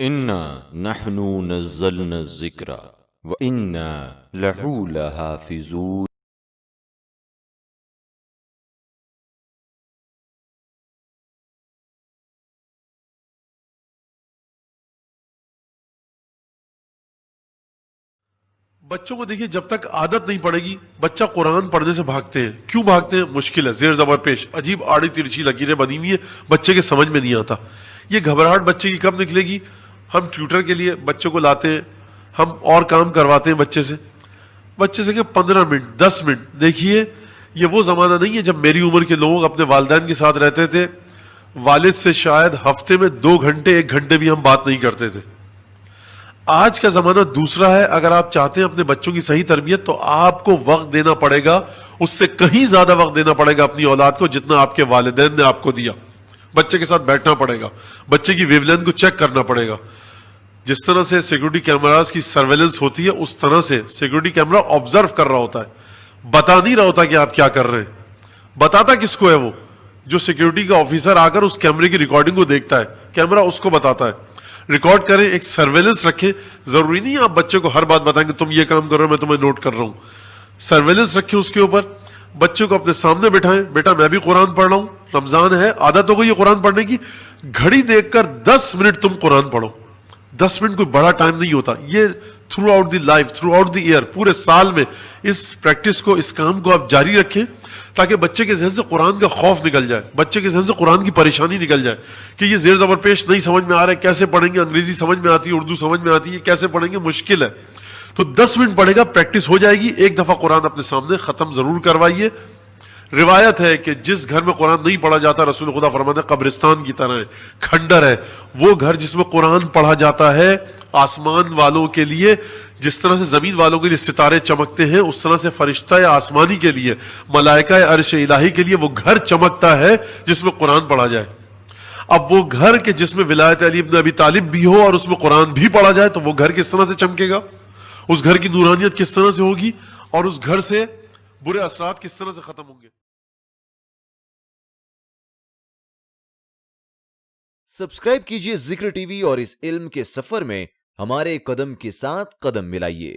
انا نحن نزلنا الذکر وانا لہو لحافظون۔ بچوں کو دیکھیے، جب تک عادت نہیں پڑے گی بچہ قرآن پڑھنے سے بھاگتے ہیں۔ کیوں بھاگتے ہیں؟ مشکل ہے، زیر زبر پیش، عجیب آڑی ترچھی لکیریں بنی ہوئی ہیں، بچے کے سمجھ میں نہیں آتا۔ یہ گھبراہٹ بچے کی کب نکلے گی؟ ہم ٹیوٹر کے لیے بچوں کو لاتے ہیں، ہم اور کام کرواتے ہیں بچے سے کہ 15 منٹ 10 منٹ۔ دیکھیے، یہ وہ زمانہ نہیں ہے جب میری عمر کے لوگ اپنے والدین کے ساتھ رہتے تھے، والد سے شاید ہفتے میں 2 گھنٹے 1 گھنٹے بھی ہم بات نہیں کرتے تھے۔ آج کا زمانہ دوسرا ہے۔ اگر آپ چاہتے ہیں اپنے بچوں کی صحیح تربیت تو آپ کو وقت دینا پڑے گا، اس سے کہیں زیادہ وقت دینا پڑے گا اپنی اولاد کو جتنا آپ کے والدین نے آپ کو دیا۔ بچے کے ساتھ بیٹھنا پڑے گا، بچے کی ویو لینتھ کو چیک کرنا پڑے گا۔ جس طرح سے سیکیورٹی کیمراز کی سرویلنس ہوتی ہے، اس طرح سے سیکیورٹی کیمرہ آبزرو کر رہا ہوتا ہے، بتا نہیں رہا ہوتا کہ آپ کیا کر رہے ہیں۔ بتاتا کس کو ہے؟ وہ جو سیکیورٹی کا آفیسر آ کر اس کیمرے کی ریکارڈنگ کو دیکھتا ہے، کیمرہ اس کو بتاتا ہے۔ ریکارڈ کریں، ایک سرویلنس رکھیں۔ ضروری نہیں ہے آپ بچے کو ہر بات بتائیں گے تم یہ کام کر رہے ہو میں تمہیں نوٹ کر رہا ہوں۔ سرویلنس رکھیں اس کے اوپر، بچے کو اپنے سامنے بٹھائیں، بیٹا میں بھی قرآن پڑھ رہا ہوں، رمضان ہے، عادت ہو گئی یہ قرآن پڑھنے کی، گھڑی دیکھ کر 10 منٹ تم قرآن پڑھو۔ 10 منٹ کوئی بڑا ٹائم نہیں ہوتا، یہ throughout the life, throughout the year, پورے سال میں اس پریکٹس کو، اس کام کو آپ جاری رکھیں تاکہ بچے کے ذہن سے قرآن کا خوف نکل جائے، بچے کے ذہن سے قرآن کی پریشانی نکل جائے کہ یہ زیر زبر پیش نہیں سمجھ میں آ رہا ہے، کیسے پڑھیں گے؟ انگریزی سمجھ میں آتی ہے، اردو سمجھ میں آتی ہے، کیسے پڑھیں گے؟ مشکل ہے۔ تو 10 منٹ پڑھے گا، پریکٹس ہو جائے گی۔ ایک دفعہ قرآن اپنے سامنے ختم ضرور کروائیے۔ روایت ہے کہ جس گھر میں قرآن نہیں پڑھا جاتا، رسول خدا فرماتے ہیں قبرستان کی طرح ہے، کھنڈر ہے۔ وہ گھر جس میں قرآن پڑھا جاتا ہے، آسمان والوں کے لیے جس طرح سے زمین والوں کے لیے ستارے چمکتے ہیں، اس طرح سے فرشتہ یا آسمانی کے لیے، ملائکہ عرش الہی کے لیے وہ گھر چمکتا ہے جس میں قرآن پڑھا جائے۔ اب وہ گھر کے جس میں ولایت علی ابن ابی طالب بھی ہو اور اس میں قرآن بھی پڑھا جائے تو وہ گھر کس طرح سے چمکے گا؟ اس گھر کی نورانیت کس طرح سے ہوگی؟ اور اس گھر سے برے اثرات کس طرح سے ختم ہوں گے؟ سبسکرائب کیجئے ذکر ٹی وی اور اس علم کے سفر میں ہمارے قدم کے ساتھ قدم ملائیے۔